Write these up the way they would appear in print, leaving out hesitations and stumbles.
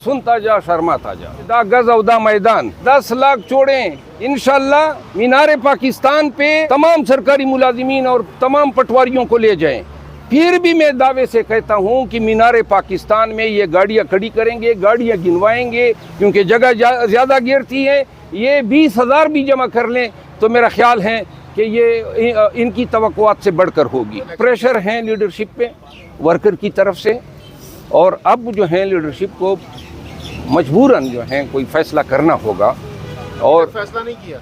सुनता जा शर्माता जा। दा गज और दा मैदान 10 लाख छोड़ें, इंशाल्लाह मीनार पाकिस्तान पे तमाम सरकारी मुलाजिमीन और तमाम पटवारियों को ले जाएं। फिर भी मैं दावे से कहता हूँ कि मीनार पाकिस्तान में ये गाड़ियाँ खड़ी करेंगे, गाड़ियाँ गिनवाएंगे, क्योंकि जगह ज़्यादा गिरती है। ये 20,000 भी जमा कर लें तो मेरा ख्याल है कि ये इनकी तवक्कुआत से बढ़कर होगी। प्रेशर है लीडरशिप पे वर्कर की तरफ से, और अब जो है लीडरशिप को मजबूरन जो है कोई फैसला करना होगा। और फैसला नहीं किया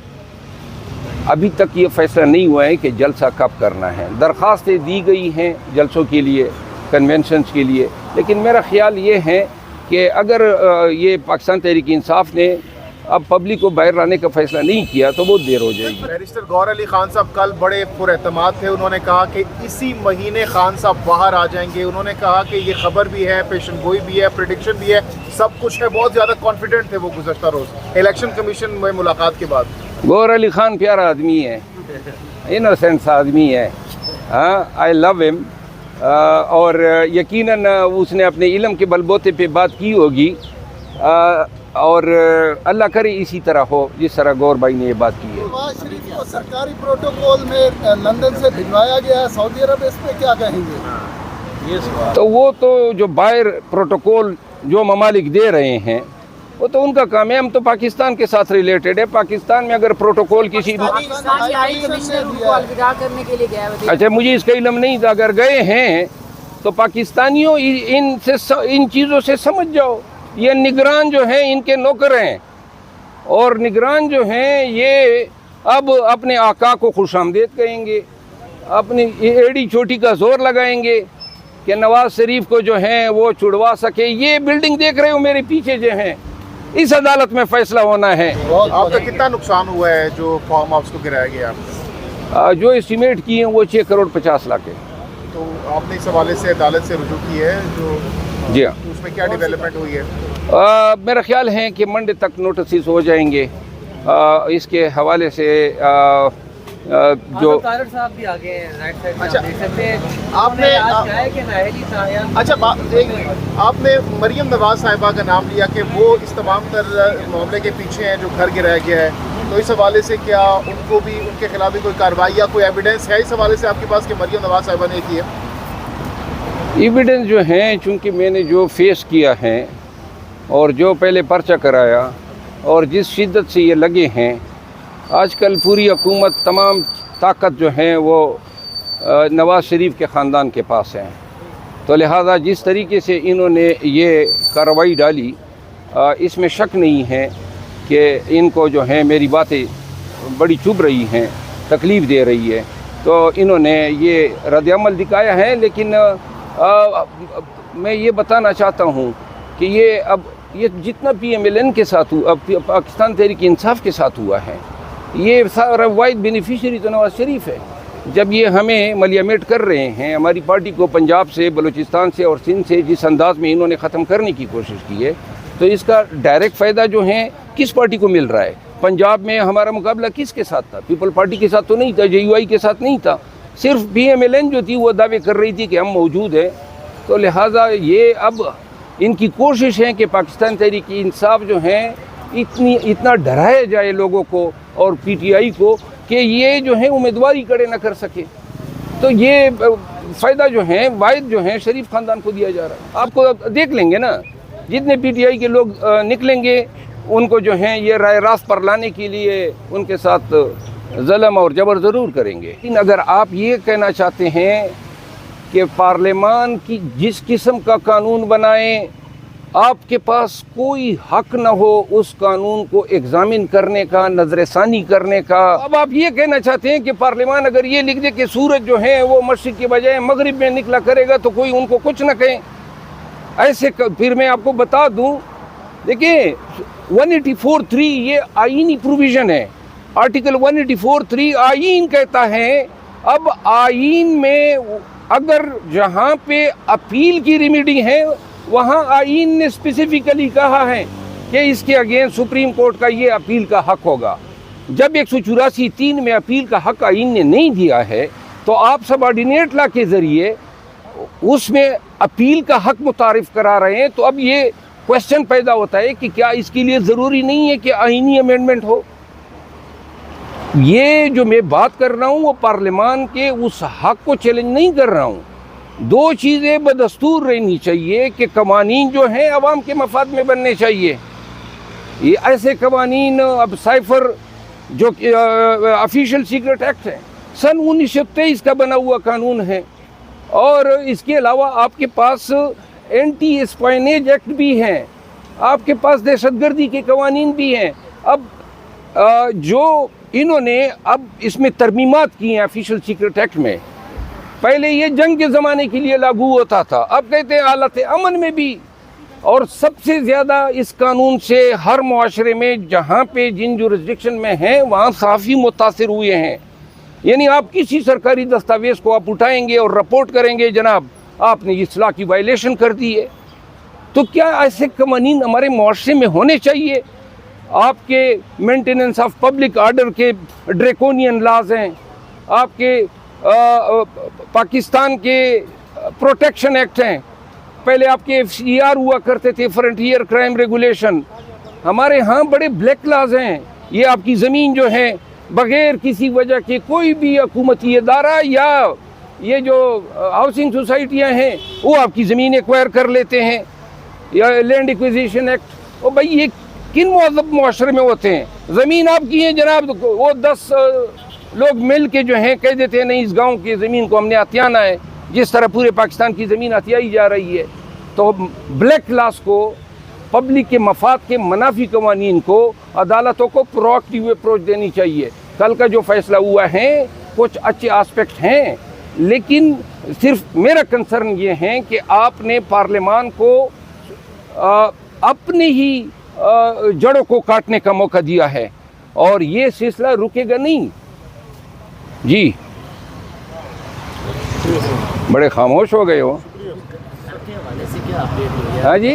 अभी तक ये फैसला नहीं हुआ है कि जलसा कब करना है। दरख्वास्तें दी गई हैं जलसों के लिए, कन्वेंशंस के लिए, लेकिन मेरा ख्याल ये है कि अगर ये पाकिस्तान तहरीक इंसाफ ने अब पब्लिक को बाहर लाने का फैसला नहीं किया तो बहुत देर हो जाएगी। बैरिस्टर गौहर अली खान साहब कल बड़े पुरएतमाद थे, उन्होंने कहा कि इसी महीने खान साहब बाहर आ जाएंगे। उन्होंने कहा कि ये खबर भी है, पेशन गोई भी है, प्रेडिक्शन भी है, सब कुछ है। बहुत ज़्यादा कॉन्फिडेंट थे वो गुज़श्ता रोज़ इलेक्शन कमीशन में मुलाकात के बाद। गौहर अली खान प्यारा आदमी है, इनोसेंट आदमी है, आई लव हिम। और यकीनन उसने अपने इल्म के बलबूते पे बात की होगी, और अल्लाह करे इसी तरह हो जिस तरह गौर भाई ने ये बात की है। नवाज शरीफ को सरकारी प्रोटोकॉल में लंदन से भिजवाया गया है सऊदी अरब, इस पे क्या कहेंगे? तो वो तो जो बाहर प्रोटोकॉल जो ममालिक दे रहे हैं वो तो उनका काम है, हम तो पाकिस्तान के साथ रिलेटेड है। पाकिस्तान में अगर प्रोटोकॉल किसी अच्छा मुझे इसका इल्म नहीं था, अगर गए हैं तो पाकिस्तानियों इन चीज़ों से समझ जाओ। ये निगरान जो हैं इनके नौकर हैं, और निगरान जो हैं ये अब अपने आका को खुशामदीद कहेंगे, अपनी एड़ी चोटी का जोर लगाएंगे कि नवाज शरीफ को जो है वो छुड़वा सके। ये बिल्डिंग देख रहे हो मेरे पीछे जो है, इस अदालत में फैसला होना है। आपका कितना नुकसान हुआ है जो फार्म हाउस को गिराया गया? जो एस्टिमेट किए हैं वो 6 करोड़ 50 लाख है। तो आपने इस हवाले से अदालत से रुजू की है जो? जी हाँ। उसमें क्या डेवलपमेंट हुई है? मेरा ख्याल है कि मंडे तक नोटिस हो जाएंगे इसके हवाले से। जो साहब भी आगे हैं राइट साइड में, अच्छा, देख सकते हैं। आपने अच्छा आपने मरियम नवाज साहिबा का नाम लिया कि वो इस तमाम तर मामले के पीछे हैं जो घर गिराया गया है, तो इस हवाले से क्या उनको भी, उनके खिलाफ भी कोई कार्रवाई या कोई एविडेंस है इस हवाले से आपके पास कि मरियम नवाज साहिबा ने की है? एविडेंस जो हैं, चूँकि मैंने जो फेस किया है और जो पहले पर्चा कराया और जिस शिद्दत से ये लगे हैं, आजकल पूरी हुकूमत तमाम ताकत जो है वो नवाज़ शरीफ के ख़ानदान के पास है। तो लिहाजा जिस तरीके से इन्होंने ये कार्रवाई डाली, इसमें शक नहीं है कि इनको जो है मेरी बातें बड़ी चुभ रही हैं, तकलीफ़ दे रही है, तो इन्होंने ये रद्द-ए-अमल दिखाया है। लेकिन मैं ये बताना चाहता हूँ कि ये जितना PMLN के साथ हुआ, पाकिस्तान तहरीक इंसाफ के साथ हुआ है, ये सारा वाइड बेनिफिशियरी तो नवाज शरीफ है। जब ये हमें मलियामेट कर रहे हैं, हमारी पार्टी को पंजाब से, बलूचिस्तान से और सिंध से जिस अंदाज में इन्होंने ख़त्म करने की कोशिश की है, तो इसका डायरेक्ट फ़ायदा जो है किस पार्टी को मिल रहा है? पंजाब में हमारा मुकाबला किसके साथ था? पीपल पार्टी के साथ तो नहीं था, JUI के साथ नहीं था, सिर्फ PMLN जो थी वो दावे कर रही थी कि हम मौजूद हैं। तो लिहाजा ये अब इनकी कोशिश है कि पाकिस्तान तहरीक इंसाफ जो है इतना डराया जाए लोगों को और PTI को कि ये जो है उम्मीदवारी खड़े न कर सके। तो ये फ़ायदा जो है वाहिद जो है शरीफ ख़ानदान को दिया जा रहा है। आपको देख लेंगे ना, जितने PTI के लोग निकलेंगे उनको जो है ये राय रास्त पर लाने के लिए उनके साथ ज़ुल्म और जबर ज़रूर करेंगे। लेकिन अगर आप ये कहना चाहते हैं कि पार्लियामान की जिस किस्म का कानून बनाएं, आपके पास कोई हक न हो उस कानून को एग्जामिन करने का, नजरसानी करने का। अब आप ये कहना चाहते हैं कि पार्लियामान अगर ये लिख दे कि सूरज जो है वो मशरिक के बजाय मगरिब में निकला करेगा तो कोई उनको कुछ न कहे। ऐसे फिर मैं आपको बता दूं, देखिए 184(3) ये आईनी प्रोविज़न है। आर्टिकल 184(3) आईन कहता है, अब आईन में अगर जहाँ पे अपील की रेमेडी है वहाँ आईन ने स्पेसिफिकली कहा है कि इसके अगेंस्ट सुप्रीम कोर्ट का ये अपील का हक होगा। जब 184(3) में अपील का हक आईन ने नहीं दिया है तो आप सबऑर्डिनेट लॉ के ज़रिए उसमें अपील का हक मुतारिफ करा रहे हैं। तो अब ये क्वेश्चन पैदा होता है कि क्या इसके लिए ज़रूरी नहीं है कि आईनी अमेंडमेंट हो। ये जो मैं बात कर रहा हूँ वो पार्लियामान के उस हक को चैलेंज नहीं कर रहा हूँ। दो चीज़ें बदस्तूर रहनी चाहिए कि कवानीन जो हैं अवाम के मफाद में बनने चाहिए। ये ऐसे कवानीन, अब साइफर जो ऑफिशियल सीक्रेट एक्ट है सन 1923 का बना हुआ कानून है, और इसके अलावा आपके पास एंटी स्पाइनेज एक्ट भी हैं, आपके पास दहशतगर्दी के कवानीन भी हैं। अब जो इन्होंने अब इसमें तरमीमात की हैं ऑफिशियल सीक्रेट एक्ट में, पहले ये जंग के ज़माने के लिए लागू होता था, अब कहते हैं हालत अमन में भी। और सबसे ज़्यादा इस कानून से हर मुआशरे में जहाँ पे जिन जुरिस्डिक्शन में हैं वहाँ सहाफ़ी मुतासिर हुए हैं। यानी आप किसी सरकारी दस्तावेज़ को आप उठाएंगे और रिपोर्ट करेंगे जनाब आपने इस लॉ की वायलेशन कर दी है। तो क्या ऐसे कवानीन हमारे मुआशरे में होने चाहिए? आपके मेंटेनेंस ऑफ पब्लिक ऑर्डर के ड्रैकोनियन लॉज हैं, आपके पाकिस्तान के प्रोटेक्शन एक्ट हैं, पहले आपके FCR हुआ करते थे, फ्रंटियर क्राइम रेगुलेशन। हमारे यहाँ बड़े ब्लैक लॉज हैं। ये आपकी ज़मीन जो है बग़ैर किसी वजह के कोई भी हुकूमती इदारा या ये जो हाउसिंग सोसाइटियाँ हैं वो आपकी ज़मीन एक्वायर कर लेते हैं, या लैंड एक्विजिशन एक्ट। और भाई ये किन मुअज़्ज़ब मुआशरे में होते हैं? ज़मीन आपकी है जनाब, वो 10 लोग मिल के जो हैं कह देते हैं नहीं इस गांव की ज़मीन को हमने हथियाना है, जिस तरह पूरे पाकिस्तान की ज़मीन हथियाई जा रही है। तो ब्लैक लॉस को, पब्लिक के मफाद के मनाफी कवानीन को अदालतों को प्रोएक्टिव अप्रोच देनी चाहिए। कल का जो फैसला हुआ है कुछ अच्छे एस्पेक्ट हैं, लेकिन सिर्फ मेरा कंसर्न ये है कि आपने पार्लियामान को अपने ही जड़ों को काटने का मौका दिया है, और ये सिलसिला रुकेगा नहीं। जी बड़े खामोश हो गए हो। के हवाले से क्या अपडेट हुई है? हाँ जी।